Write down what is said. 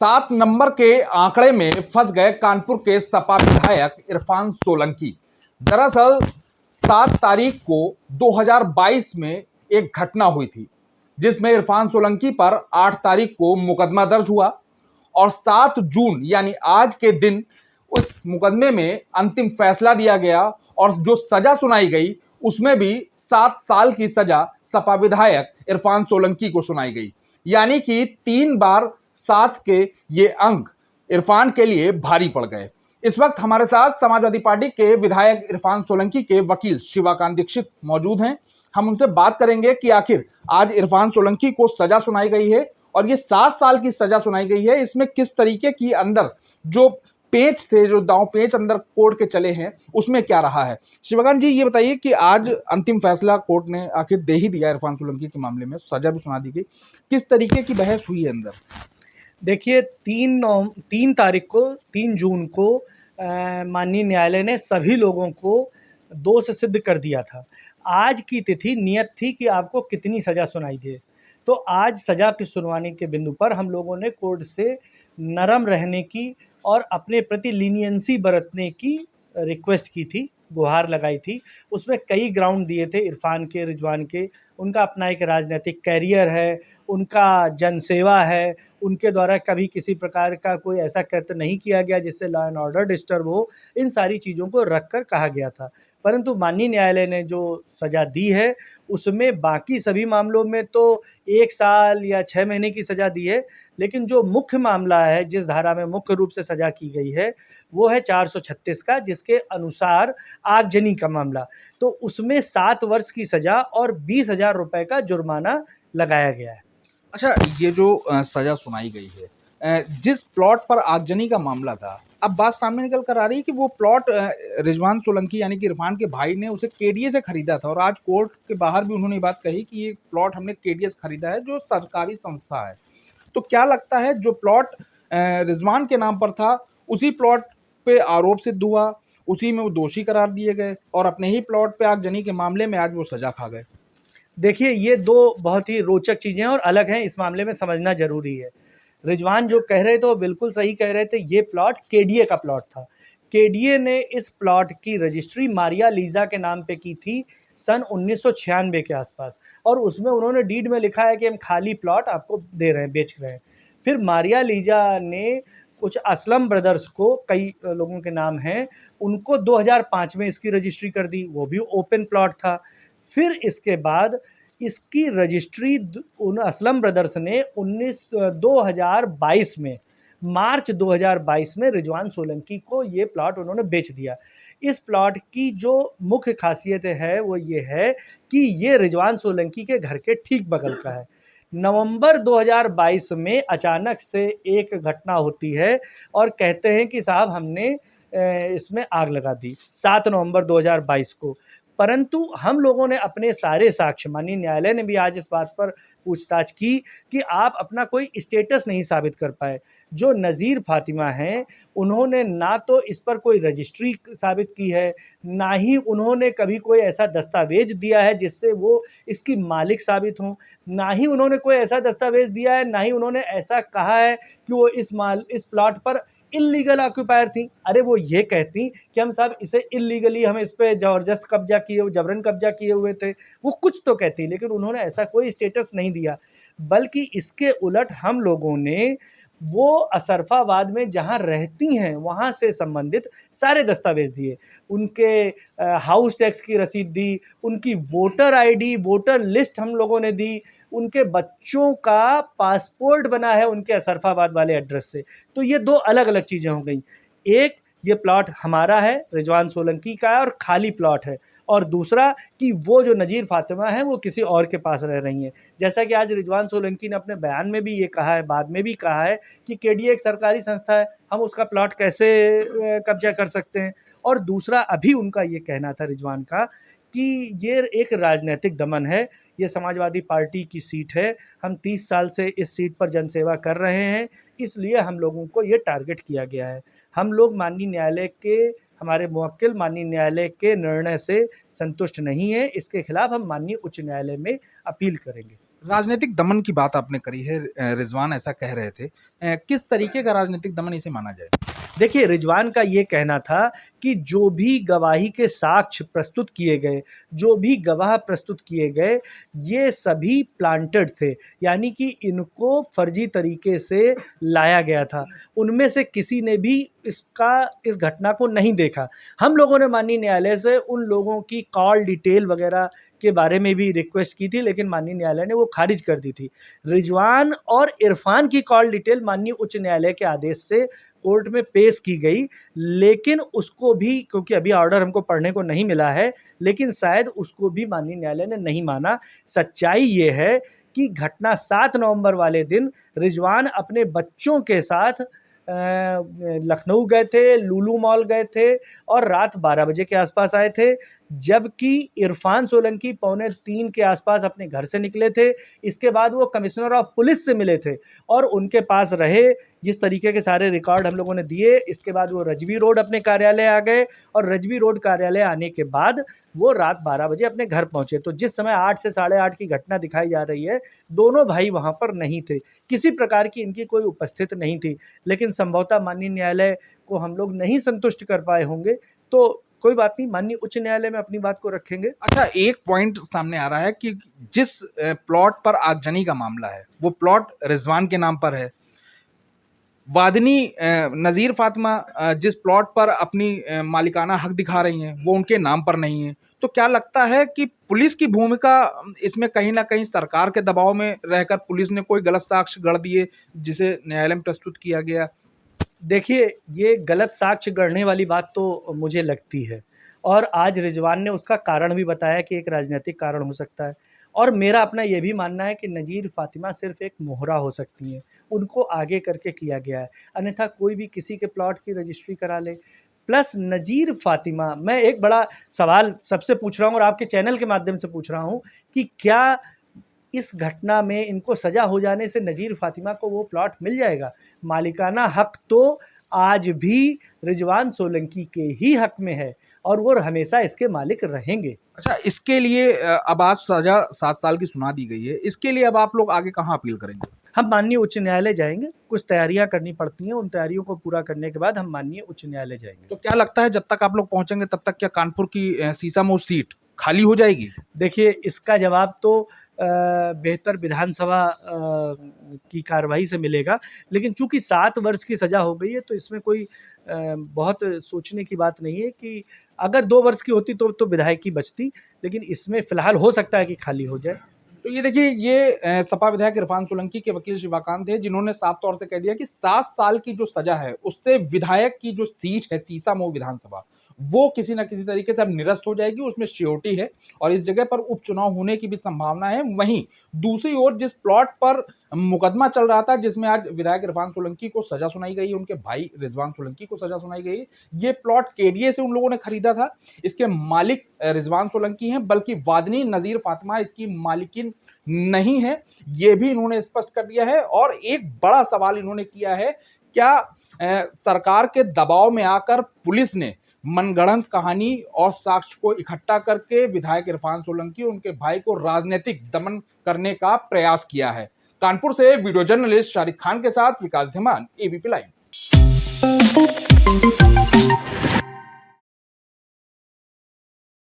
7 number के आंकड़े में फंस गए कानपुर के सपा विधायक इरफान सोलंकी। दरअसल 7 तारीख को 2022 में एक घटना हुई थी जिसमें इरफान सोलंकी पर 8 तारीख को मुकदमा दर्ज हुआ और 7 जून यानी आज के दिन उस मुकदमे में अंतिम फैसला दिया गया और जो सजा सुनाई गई उसमें भी 7 साल की सजा सपा विधायक इरफान सोलंकी को सुनाई गई। यानी कि 3 बार 7 के ये अंक इरफान के लिए भारी पड़ गए। इस वक्त हमारे साथ समाजवादी पार्टी के विधायक इरफान सोलंकी के वकील शिवाकांत दीक्षित मौजूद हैं। हम उनसे बात करेंगे कि आखिर आज इरफान सोलंकी को सजा सुनाई गई है और ये 7 साल की सजा सुनाई गई है, इसमें किस तरीके की अंदर जो पेच थे, जो दांव पेच अंदर कोर्ट के चले हैं, उसमें क्या रहा है। शिवाकांत जी, ये बताइए कि आज अंतिम फैसला कोर्ट ने आखिर दे ही दिया इरफान सोलंकी के मामले में, सजा भी सुना दी गई, किस तरीके की बहस हुई है अंदर? देखिए, 3 जून को माननीय न्यायालय ने सभी लोगों को दोष सिद्ध कर दिया था। आज की तिथि नियत थी कि आपको कितनी सज़ा सुनाई दे। तो आज सज़ा की सुनवाने के बिंदु पर हम लोगों ने कोर्ट से नरम रहने की और अपने प्रति लीनियंसी बरतने की रिक्वेस्ट की थी, गुहार लगाई थी। उसमें कई ग्राउंड दिए थे इरफान के, रिजवान के। उनका अपना एक राजनीतिक कैरियर है, उनका जनसेवा है, उनके द्वारा कभी किसी प्रकार का कोई ऐसा कृत्य नहीं किया गया जिससे लॉ एंड ऑर्डर डिस्टर्ब हो। इन सारी चीज़ों को रख कर कहा गया था। परंतु माननीय न्यायालय ने जो सज़ा दी है उसमें बाकी सभी मामलों में तो 1 साल या 6 महीने की सज़ा दी है, लेकिन जो मुख्य मामला है, जिस धारा में मुख्य रूप से सज़ा की गई है, वो है 436 का, जिसके अनुसार आगजनी का मामला। तो उसमें 7 वर्ष की सज़ा और 20,000 रुपये का जुर्माना लगाया गया है। अच्छा, ये जो सजा सुनाई गई है, जिस प्लॉट पर आगजनी का मामला था, अब बात सामने निकल कर आ रही है कि वो प्लॉट रिजवान सोलंकी यानी कि इरफान के भाई ने उसे केडीए से खरीदा था और आज कोर्ट के बाहर भी उन्होंने बात कही कि ये प्लॉट हमने केडीए से खरीदा है, जो सरकारी संस्था है। तो क्या लगता है, जो प्लॉट रिजवान के नाम पर था उसी प्लॉट पे आरोप सिद्ध हुआ, उसी में वो दोषी करार दिए गए और अपने ही प्लॉट पे आगजनी के मामले में आज वो सजा खा गए? देखिए, ये 2 बहुत ही रोचक चीज़ें हैं और अलग हैं, इस मामले में समझना ज़रूरी है। रिजवान जो कह रहे थे वो बिल्कुल सही कह रहे थे, ये प्लॉट केडीए का प्लॉट था। केडीए ने इस प्लॉट की रजिस्ट्री मारिया लीज़ा के नाम पे की थी सन 1996 के आसपास, और उसमें उन्होंने डीड में लिखा है कि हम खाली प्लॉट आपको दे रहे हैं, बेच रहे हैं। फिर मारिया लीज़ा ने कुछ असलम ब्रदर्स को, कई लोगों के नाम हैं, उनको 2005 में इसकी रजिस्ट्री कर दी, वो भी ओपन प्लॉट था। फिर इसके बाद इसकी रजिस्ट्री उन असलम ब्रदर्स ने 2022 में, मार्च 2022 में रिजवान सोलंकी को ये प्लॉट उन्होंने बेच दिया। इस प्लॉट की जो मुख्य खासियत है वो ये है कि ये रिजवान सोलंकी के घर के ठीक बगल का है। नवंबर 2022 में अचानक से एक घटना होती है और कहते हैं कि साहब हमने इसमें आग लगा दी 7 नवंबर 2022 को। परंतु हम लोगों ने अपने सारे साक्ष्य, माननीय न्यायालय ने भी आज इस बात पर पूछताछ की कि आप अपना कोई स्टेटस नहीं साबित कर पाए। जो नज़ीर फातिमा हैं, उन्होंने ना तो इस पर कोई रजिस्ट्री साबित की है, ना ही उन्होंने कभी कोई ऐसा दस्तावेज़ दिया है जिससे वो इसकी मालिक साबित हों, ना ही उन्होंने कोई ऐसा दस्तावेज़ दिया है, ना ही उन्होंने ऐसा कहा है कि वो इस प्लॉट पर इल्लीगल ऑक्यूपायर थी। अरे वो ये कहती कि हम साहब इसे इल्लीगली, हम इस पे ज़बरदस्त कब्जा किए, जबरन कब्जा किए हुए थे, वो कुछ तो कहती, लेकिन उन्होंने ऐसा कोई स्टेटस नहीं दिया। बल्कि इसके उलट हम लोगों ने वो असरफाबाद में जहाँ रहती हैं वहाँ से संबंधित सारे दस्तावेज़ दिए। उनके हाउस टैक्स की रसीद दी, उनकी वोटर आईडी, वोटर लिस्ट हम लोगों ने दी, उनके बच्चों का पासपोर्ट बना है उनके असरफाबाद वाले एड्रेस से। तो ये 2 अलग-अलग चीज़ें हो गई। एक, ये प्लॉट हमारा है, रिजवान सोलंकी का है और खाली प्लॉट है, और दूसरा कि वो जो नज़ीर फातिमा है वो किसी और के पास रह रही हैं। जैसा कि आज रिजवान सोलंकी ने अपने बयान में भी ये कहा है, बाद में भी कहा है कि केडीए एक सरकारी संस्था है, हम उसका प्लॉट कैसे कब्जा कर सकते हैं। और दूसरा, अभी उनका ये कहना था रिजवान का कि ये एक राजनीतिक दमन है, ये समाजवादी पार्टी की सीट है, हम 30 साल से इस सीट पर जनसेवा कर रहे हैं, इसलिए हम लोगों को ये टारगेट किया गया है। हम लोग माननीय न्यायालय के, हमारे मुवक्किल माननीय न्यायालय के निर्णय से संतुष्ट नहीं हैं, इसके खिलाफ हम माननीय उच्च न्यायालय में अपील करेंगे। राजनीतिक दमन की बात आपने करी है, रिजवान ऐसा कह रहे थे, किस तरीके का राजनीतिक दमन इसे माना जाए? देखिए, रिजवान का ये कहना था कि जो भी गवाही के साक्ष्य प्रस्तुत किए गए, जो भी गवाह प्रस्तुत किए गए, ये सभी प्लांटेड थे, यानी कि इनको फर्जी तरीके से लाया गया था। उनमें से किसी ने भी इस घटना को नहीं देखा। हम लोगों ने माननीय न्यायालय से उन लोगों की कॉल डिटेल वगैरह के बारे में भी रिक्वेस्ट की थी, लेकिन माननीय न्यायालय ने वो खारिज कर दी थी। रिजवान और इरफान की कॉल डिटेल माननीय उच्च न्यायालय के आदेश से कोर्ट में पेश की गई, लेकिन उसको भी, क्योंकि अभी ऑर्डर हमको पढ़ने को नहीं मिला है, लेकिन शायद उसको भी माननीय न्यायालय ने नहीं माना। सच्चाई ये है कि घटना 7 नवंबर वाले दिन रिजवान अपने बच्चों के साथ लखनऊ गए थे, लुलु मॉल गए थे और रात 12 बजे के आसपास आए थे, जबकि इरफान सोलंकी पौने 3 के आसपास अपने घर से निकले थे। इसके बाद वो कमिश्नर ऑफ पुलिस से मिले थे और उनके पास रहे, जिस तरीके के सारे रिकॉर्ड हम लोगों ने दिए। इसके बाद वो रजवी रोड अपने कार्यालय आ गए और रजवी रोड कार्यालय आने के बाद वो रात 12 बजे अपने घर पहुंचे। तो जिस समय 8 से 8:30 की घटना दिखाई जा रही है, दोनों भाई वहां पर नहीं थे, किसी प्रकार की इनकी कोई उपस्थिति नहीं थी। लेकिन संभवतः माननीय न्यायालय को हम लोग नहीं संतुष्ट कर पाए होंगे, तो कोई बात नहीं, माननीय उच्च न्यायालय में अपनी बात को रखेंगे। अच्छा, एक पॉइंट सामने आ रहा है कि जिस प्लॉट पर आगजनी का मामला है वो प्लॉट रिजवान के नाम पर है। वादिनी नज़ीर फातिमा जिस प्लॉट पर अपनी मालिकाना हक दिखा रही हैं वो उनके नाम पर नहीं है। तो क्या लगता है कि पुलिस की भूमिका इसमें कहीं ना कहीं सरकार के दबाव में रहकर पुलिस ने कोई गलत साक्ष्य गढ़ दिए जिसे न्यायालय में प्रस्तुत किया गया? देखिए, ये गलत साक्ष्य गढ़ने वाली बात तो मुझे लगती है, और आज रिजवान ने उसका कारण भी बताया कि एक राजनीतिक कारण हो सकता है। और मेरा अपना ये भी मानना है कि नज़ीर फातिमा सिर्फ एक मोहरा हो सकती हैं, उनको आगे करके किया गया है, अन्यथा कोई भी किसी के प्लॉट की रजिस्ट्री करा ले। प्लस नज़ीर फातिमा, मैं एक बड़ा सवाल सबसे पूछ रहा हूँ और आपके चैनल के माध्यम से पूछ रहा हूँ कि क्या इस घटना में इनको सज़ा हो जाने से नज़ीर फातिमा को वो प्लॉट मिल जाएगा? मालिकाना हक तो आज भी रिजवान सोलंकी के ही हक में है और वो हमेशा इसके मालिक रहेंगे। अच्छा, इसके लिए अब आज सजा 7 साल की सुना दी गई है, इसके लिए अब आप लोग आगे कहाँ अपील करेंगे? हम माननीय उच्च न्यायालय जाएंगे, कुछ तैयारियां करनी पड़ती हैं, उन तैयारियों को पूरा करने के बाद हम माननीय उच्च न्यायालय जाएंगे। तो क्या लगता है जब तक आप लोग पहुंचेंगे तब तक क्या कानपुर की सीसामऊ सीट खाली हो जाएगी? देखिए, इसका जवाब तो बेहतर विधानसभा की कार्रवाई से मिलेगा, लेकिन चूंकि 7 वर्ष की सज़ा हो गई है तो इसमें कोई बहुत सोचने की बात नहीं है कि अगर 2 वर्ष की होती तो विधायक की बचती, लेकिन इसमें फ़िलहाल हो सकता है कि खाली हो जाए। तो ये देखिए, ये सपा विधायक इरफान सोलंकी के वकील शिवाकांत थे जिन्होंने साफ तौर से कह दिया कि 7 साल की जो सजा है उससे विधायक की जो सीट है सीसामऊ विधानसभा वो किसी न किसी तरीके से अब निरस्त हो जाएगी, उसमें श्योरिटी है और इस जगह पर उपचुनाव होने की भी संभावना है। वहीं दूसरी ओर जिस प्लॉट पर मुकदमा चल रहा था जिसमें आज विधायक इरफान सोलंकी को सजा सुनाई गई, उनके भाई रिजवान सोलंकी को सजा सुनाई गई, ये प्लॉट केडीए से उन लोगों ने खरीदा था। इसके मालिक रिजवान सोलंकी हैं, बल्कि वादिनी नज़ीर फातिमा इसकी मालिकिन नहीं है, ये भी इन्होंने स्पष्ट कर दिया है। और एक बड़ा सवाल इन्होंने किया है, क्या सरकार के दबाव में आकर पुलिस ने मनगढ़ंत कहानी और साक्ष्य को इकट्ठा करके विधायक इरफान सोलंकी और उनके भाई को राजनीतिक दमन करने का प्रयास किया है? कानपुर से वीडियो जर्नलिस्ट शारिक खान के साथ विकास धीमान, एबीपी लाइव।